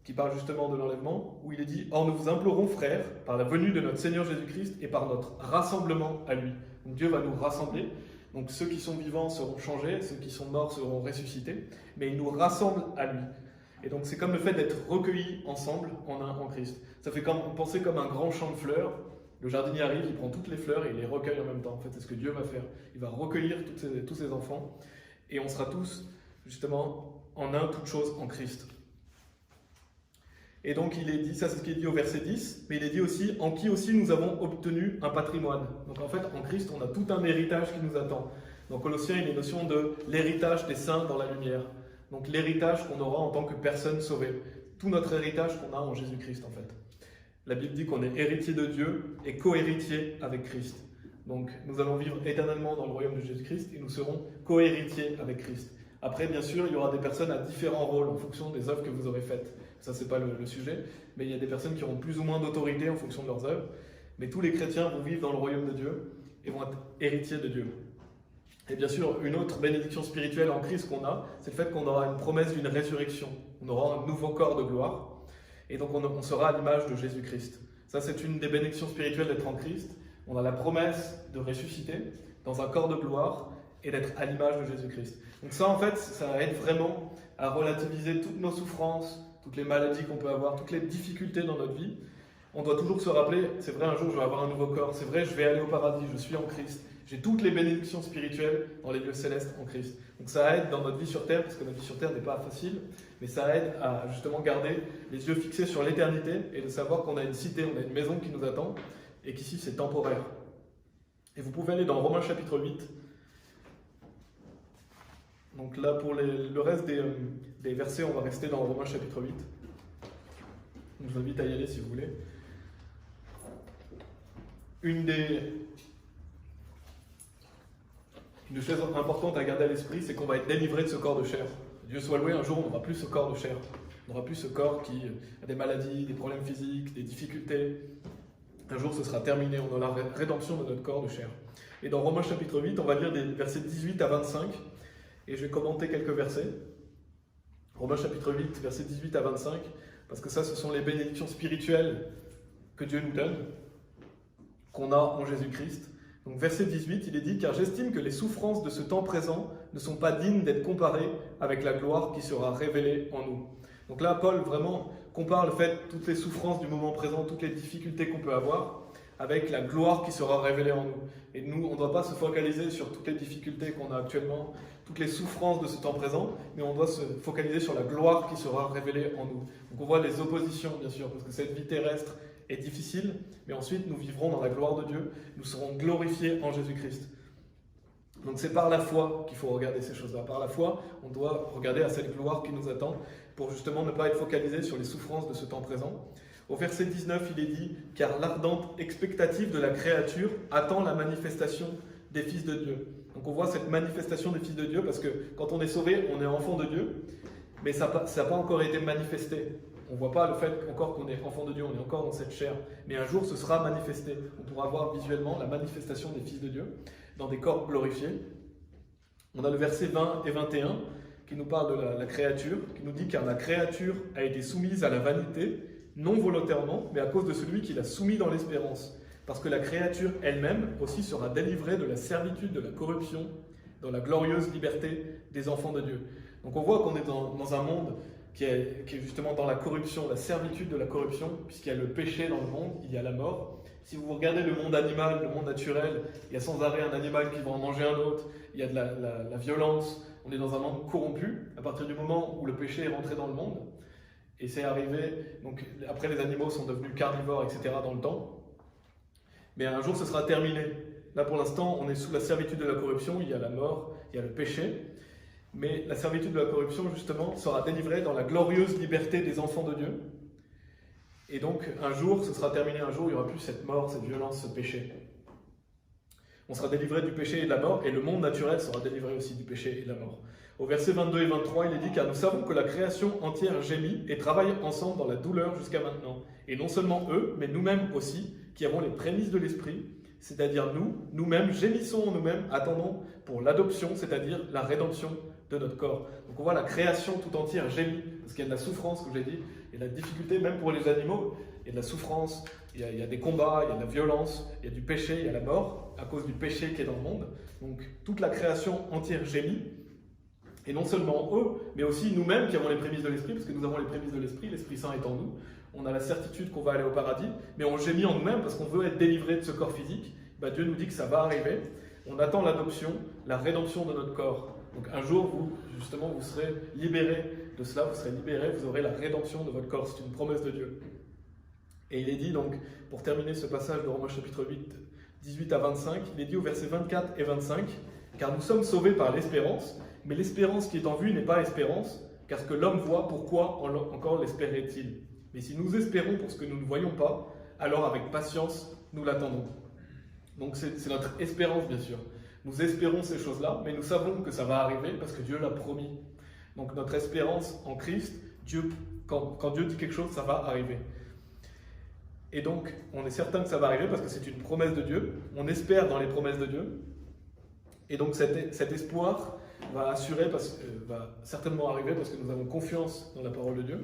B: Qui parle justement de l'enlèvement, où il est dit « Or nous vous implorons, frères, par la venue de notre Seigneur Jésus-Christ et par notre rassemblement à lui. » Donc Dieu va nous rassembler. Donc ceux qui sont vivants seront changés, ceux qui sont morts seront ressuscités, mais il nous rassemble à lui. Et donc c'est comme le fait d'être recueillis ensemble en Christ. Ça fait penser comme un grand champ de fleurs. Le jardinier arrive, il prend toutes les fleurs et il les recueille en même temps. En fait, c'est ce que Dieu va faire. Il va recueillir tous ses enfants et on sera tous, justement, en un, toute chose en Christ. Et donc il est dit, ça c'est ce qui est dit au verset 10, mais il est dit aussi, en qui aussi nous avons obtenu un patrimoine. Donc en fait, en Christ, on a tout un héritage qui nous attend. Dans Colossiens, il y a une notion de l'héritage des saints dans la lumière. Donc l'héritage qu'on aura en tant que personne sauvée. Tout notre héritage qu'on a en Jésus-Christ en fait. La Bible dit qu'on est héritier de Dieu et co-héritier avec Christ. Donc nous allons vivre éternellement dans le royaume de Jésus-Christ et nous serons co-héritiers avec Christ. Après, bien sûr, il y aura des personnes à différents rôles en fonction des œuvres que vous aurez faites. Ça, c'est pas le sujet, mais il y a des personnes qui auront plus ou moins d'autorité en fonction de leurs œuvres. Mais tous les chrétiens vont vivre dans le royaume de Dieu et vont être héritiers de Dieu. Et bien sûr, une autre bénédiction spirituelle en Christ qu'on a, c'est le fait qu'on aura une promesse d'une résurrection. On aura un nouveau corps de gloire. Et donc on sera à l'image de Jésus-Christ. Ça, c'est une des bénédictions spirituelles d'être en Christ. On a la promesse de ressusciter dans un corps de gloire et d'être à l'image de Jésus-Christ. Donc ça, en fait, ça aide vraiment à relativiser toutes nos souffrances, toutes les maladies qu'on peut avoir, toutes les difficultés dans notre vie. On doit toujours se rappeler, c'est vrai, un jour je vais avoir un nouveau corps, c'est vrai, je vais aller au paradis, je suis en Christ. J'ai toutes les bénédictions spirituelles dans les lieux célestes en Christ. Donc ça aide dans notre vie sur terre, parce que notre vie sur terre n'est pas facile, mais ça aide à justement garder les yeux fixés sur l'éternité et de savoir qu'on a une cité, on a une maison qui nous attend et qu'ici c'est temporaire. Et vous pouvez aller dans Romains chapitre 8. Donc là, pour le reste des versets, on va rester dans Romains chapitre 8. Je vous invite à y aller si vous voulez. Une des choses importantes à garder à l'esprit, c'est qu'on va être délivré de ce corps de chair. Dieu soit loué, un jour on n'aura plus ce corps de chair. On n'aura plus ce corps qui a des maladies, des problèmes physiques, des difficultés. Un jour ce sera terminé, on aura la rédemption de notre corps de chair. Et dans Romains chapitre 8, on va lire des versets 18 à 25. Et je vais commenter quelques versets. Romains chapitre 8, versets 18 à 25. Parce que ça, ce sont les bénédictions spirituelles que Dieu nous donne, qu'on a en Jésus-Christ. Donc verset 18, il est dit « Car j'estime que les souffrances de ce temps présent ne sont pas dignes d'être comparées avec la gloire qui sera révélée en nous. » Donc là, Paul vraiment compare le fait, toutes les souffrances du moment présent, toutes les difficultés qu'on peut avoir, avec la gloire qui sera révélée en nous. Et nous, on ne doit pas se focaliser sur toutes les difficultés qu'on a actuellement, toutes les souffrances de ce temps présent, mais on doit se focaliser sur la gloire qui sera révélée en nous. Donc on voit les oppositions, bien sûr, parce que cette vie terrestre est difficile, mais ensuite nous vivrons dans la gloire de Dieu, nous serons glorifiés en Jésus-Christ. Donc c'est par la foi qu'il faut regarder ces choses-là. Par la foi, on doit regarder à cette gloire qui nous attend, pour justement ne pas être focalisé sur les souffrances de ce temps présent. Au verset 19, il est dit « Car l'ardente expectative de la créature attend la manifestation des fils de Dieu. » Donc on voit cette manifestation des fils de Dieu, parce que quand on est sauvé, on est enfant de Dieu, mais ça n'a pas encore été manifesté. On ne voit pas le fait encore qu'on est enfant de Dieu, on est encore dans cette chair. Mais un jour, ce sera manifesté. On pourra voir visuellement la manifestation des fils de Dieu dans des corps glorifiés. On a le verset 20 et 21 qui nous parle de la créature, qui nous dit « Car la créature a été soumise à la vanité, non volontairement, mais à cause de celui qui l'a soumis dans l'espérance. Parce que la créature elle-même aussi sera délivrée de la servitude de la corruption, dans la glorieuse liberté des enfants de Dieu. » Donc on voit qu'on est dans un monde qui est justement dans la corruption, la servitude de la corruption, puisqu'il y a le péché dans le monde, il y a la mort. Si vous regardez le monde animal, le monde naturel, il y a sans arrêt un animal qui va en manger un autre, il y a de la violence, on est dans un monde corrompu, à partir du moment où le péché est rentré dans le monde, et c'est arrivé, donc après les animaux sont devenus carnivores, etc. dans le temps, mais un jour ce sera terminé. Là pour l'instant, on est sous la servitude de la corruption, il y a la mort, il y a le péché, mais la servitude de la corruption, justement, sera délivrée dans la glorieuse liberté des enfants de Dieu. Et donc, un jour, ce sera terminé, un jour, il n'y aura plus cette mort, cette violence, ce péché. On sera délivré du péché et de la mort, et le monde naturel sera délivré aussi du péché et de la mort. Au verset 22 et 23, il est dit « Car nous savons que la création entière gémit et travaille ensemble dans la douleur jusqu'à maintenant. Et non seulement eux, mais nous-mêmes aussi, qui avons les prémices de l'esprit, c'est-à-dire nous-mêmes, gémissons en nous-mêmes, attendons pour l'adoption, c'est-à-dire la rédemption de notre corps. » Donc on voit la création tout entière gémit, parce qu'il y a de la souffrance, comme j'ai dit, et de la difficulté même pour les animaux. il y a de la souffrance, il y a des combats, il y a de la violence, il y a du péché, il y a la mort, à cause du péché qui est dans le monde. Donc toute la création entière gémit, et non seulement eux, mais aussi nous-mêmes qui avons les prémices de l'Esprit, parce que nous avons les prémices de l'Esprit Saint est en nous. On a la certitude qu'on va aller au paradis, mais on gémit en nous-mêmes parce qu'on veut être délivré de ce corps physique. Dieu nous dit que ça va arriver. On attend l'adoption, la rédemption de notre corps. Donc un jour, vous serez libérés de cela, vous serez libérés, vous aurez la rédemption de votre corps. C'est une promesse de Dieu. Et il est dit donc, pour terminer ce passage de Romains chapitre 8, 18 à 25, il est dit au verset 24 et 25, « Car nous sommes sauvés par l'espérance, mais l'espérance qui est en vue n'est pas espérance, car ce que l'homme voit, pourquoi encore l'espérait-il ? Mais si nous espérons pour ce que nous ne voyons pas, alors avec patience, nous l'attendons. » Donc c'est notre espérance, bien sûr. Nous espérons ces choses-là, mais nous savons que ça va arriver parce que Dieu l'a promis. Donc notre espérance en Christ, quand Dieu dit quelque chose, ça va arriver. Et donc, on est certain que ça va arriver parce que c'est une promesse de Dieu. On espère dans les promesses de Dieu. Et donc cet espoir va certainement arriver parce que nous avons confiance dans la parole de Dieu.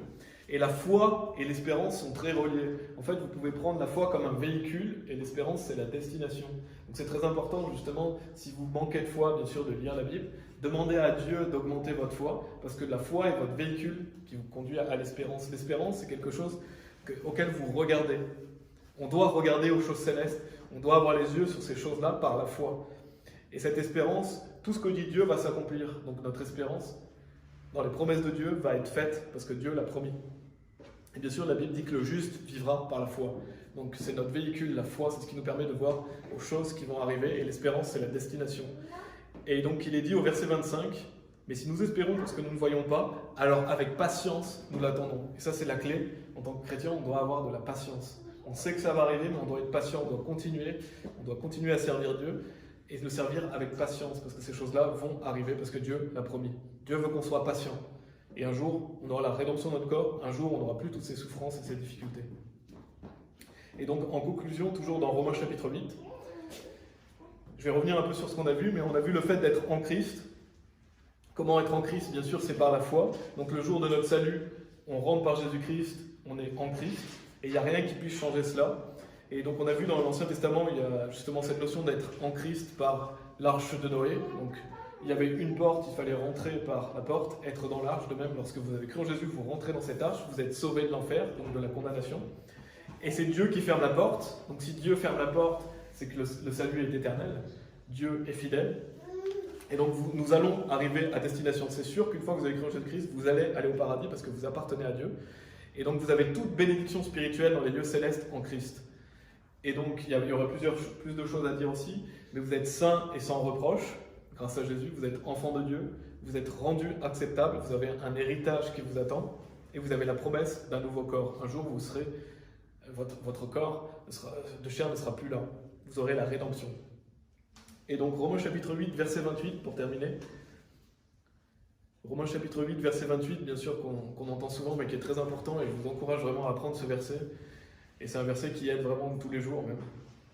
B: Et la foi et l'espérance sont très reliées. En fait, vous pouvez prendre la foi comme un véhicule et l'espérance, c'est la destination. Donc c'est très important, justement, si vous manquez de foi, bien sûr, de lire la Bible, demandez à Dieu d'augmenter votre foi, parce que la foi est votre véhicule qui vous conduit à l'espérance. L'espérance, c'est quelque chose auquel vous regardez. On doit regarder aux choses célestes, on doit avoir les yeux sur ces choses-là par la foi. Et cette espérance, tout ce que dit Dieu va s'accomplir. Donc notre espérance, dans les promesses de Dieu, va être faite parce que Dieu l'a promis. Et bien sûr, la Bible dit que le juste vivra par la foi. Donc c'est notre véhicule, la foi, c'est ce qui nous permet de voir aux choses qui vont arriver, et l'espérance, c'est la destination. Et donc il est dit au verset 25, « Mais si nous espérons pour ce que nous ne voyons pas, alors avec patience, nous l'attendons. » Et ça, c'est la clé. En tant que chrétien, on doit avoir de la patience. On sait que ça va arriver, mais on doit être patient, on doit continuer à servir Dieu, et le servir avec patience, parce que ces choses-là vont arriver, parce que Dieu l'a promis. Dieu veut qu'on soit patient. Et un jour, on aura la rédemption de notre corps, un jour, on n'aura plus toutes ces souffrances et ces difficultés. Et donc, en conclusion, toujours dans Romains chapitre 8, je vais revenir un peu sur ce qu'on a vu, mais on a vu le fait d'être en Christ. Comment être en Christ? Bien sûr, c'est par la foi. Donc le jour de notre salut, on rentre par Jésus-Christ, on est en Christ, et il n'y a rien qui puisse changer cela. Et donc on a vu dans l'Ancien Testament, il y a justement cette notion d'être en Christ par l'arche de Noé. Donc il y avait une porte, il fallait rentrer par la porte, être dans l'arche. De même, lorsque vous avez cru en Jésus, vous rentrez dans cette arche, vous êtes sauvé de l'enfer, donc de la condamnation. Et c'est Dieu qui ferme la porte. Donc si Dieu ferme la porte, c'est que le salut est éternel. Dieu est fidèle. Et donc nous allons arriver à destination. C'est sûr qu'une fois que vous avez cru en Jésus-Christ, vous allez aller au paradis parce que vous appartenez à Dieu. Et donc vous avez toute bénédiction spirituelle dans les lieux célestes en Christ. Et donc il y aura plus de choses à dire aussi, mais vous êtes saints et sans reproche grâce à Jésus. Vous êtes enfants de Dieu, vous êtes rendus acceptables, vous avez un héritage qui vous attend et vous avez la promesse d'un nouveau corps. Un jour vous serez, votre corps de chair ne sera plus là. Vous aurez la rédemption. Et donc Romains chapitre 8, verset 28, pour terminer. Romains chapitre 8, verset 28, bien sûr qu'on entend souvent, mais qui est très important, et je vous encourage vraiment à apprendre ce verset. Et c'est un verset qui aide vraiment tous les jours même.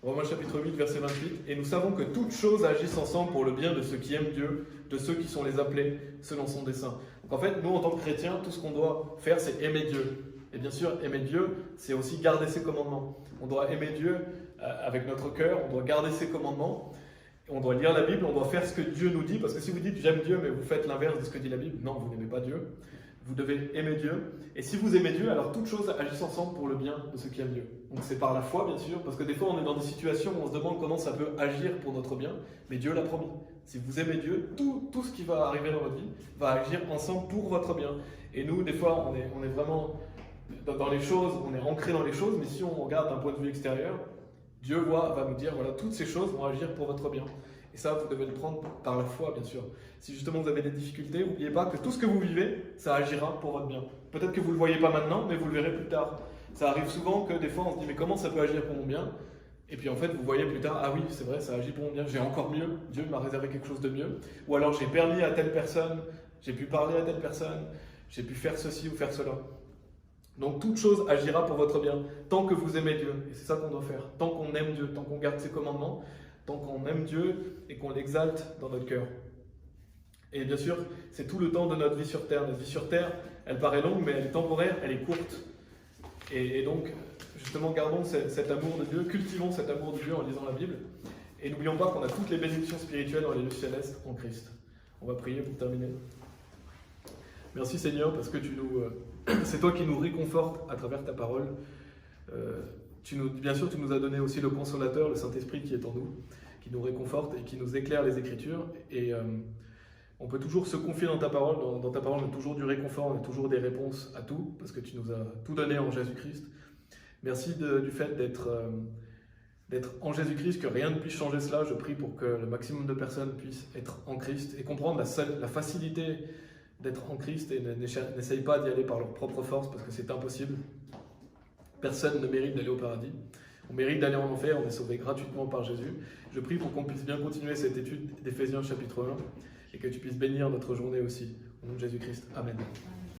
B: Romains chapitre 8, verset 28. « Et nous savons que toutes choses agissent ensemble pour le bien de ceux qui aiment Dieu, de ceux qui sont les appelés selon son dessein. » Donc en fait, nous en tant que chrétiens, tout ce qu'on doit faire, c'est aimer Dieu. Et bien sûr, aimer Dieu, c'est aussi garder ses commandements. On doit aimer Dieu avec notre cœur, on doit garder ses commandements. On doit lire la Bible, on doit faire ce que Dieu nous dit, parce que si vous dites « j'aime Dieu », mais vous faites l'inverse de ce que dit la Bible, non, vous n'aimez pas Dieu. Vous devez aimer Dieu. Et si vous aimez Dieu, alors toutes choses agissent ensemble pour le bien de ceux qui aiment Dieu. Donc c'est par la foi, bien sûr, parce que des fois on est dans des situations où on se demande comment ça peut agir pour notre bien, mais Dieu l'a promis. Si vous aimez Dieu, tout ce qui va arriver dans votre vie va agir ensemble pour votre bien. Et nous, des fois, on est vraiment dans les choses, on est ancré dans les choses, mais si on regarde d'un point de vue extérieur, Dieu va nous dire, voilà, toutes ces choses vont agir pour votre bien. Et ça, vous devez le prendre par la foi, bien sûr. Si justement vous avez des difficultés, n'oubliez pas que tout ce que vous vivez, ça agira pour votre bien. Peut-être que vous ne le voyez pas maintenant, mais vous le verrez plus tard. Ça arrive souvent que des fois on se dit, mais comment ça peut agir pour mon bien? Et puis en fait, vous voyez plus tard, ah oui, c'est vrai, ça agit pour mon bien, j'ai encore mieux, Dieu m'a réservé quelque chose de mieux. Ou alors j'ai permis à telle personne, j'ai pu parler à telle personne, j'ai pu faire ceci ou faire cela. Donc toute chose agira pour votre bien, tant que vous aimez Dieu. Et c'est ça qu'on doit faire. Tant qu'on aime Dieu, tant qu'on garde ses commandements, tant qu'on aime Dieu et qu'on l'exalte dans notre cœur. Et bien sûr, c'est tout le temps de notre vie sur Terre. Notre vie sur Terre, elle paraît longue, mais elle est temporaire, elle est courte. Et donc, justement, gardons cet amour de Dieu, cultivons cet amour de Dieu en lisant la Bible. Et n'oublions pas qu'on a toutes les bénédictions spirituelles dans les lieux célestes en Christ. On va prier pour terminer. Merci Seigneur, parce que c'est toi qui nous réconfortes à travers ta parole. Bien sûr, tu nous as donné aussi le Consolateur, le Saint-Esprit qui est en nous, qui nous réconforte et qui nous éclaire les Écritures. Et on peut toujours se confier dans ta parole. Dans ta parole, on a toujours du réconfort, on a toujours des réponses à tout, parce que tu nous as tout donné en Jésus-Christ. Merci du fait d'être en Jésus-Christ, que rien ne puisse changer cela. Je prie pour que le maximum de personnes puissent être en Christ et comprendre la facilité d'être en Christ et n'essayent pas d'y aller par leur propre force, parce que c'est impossible. Personne ne mérite d'aller au paradis. On mérite d'aller en enfer, on est sauvé gratuitement par Jésus. Je prie pour qu'on puisse bien continuer cette étude d'Éphésiens chapitre 1 et que tu puisses bénir notre journée aussi. Au nom de Jésus-Christ. Amen.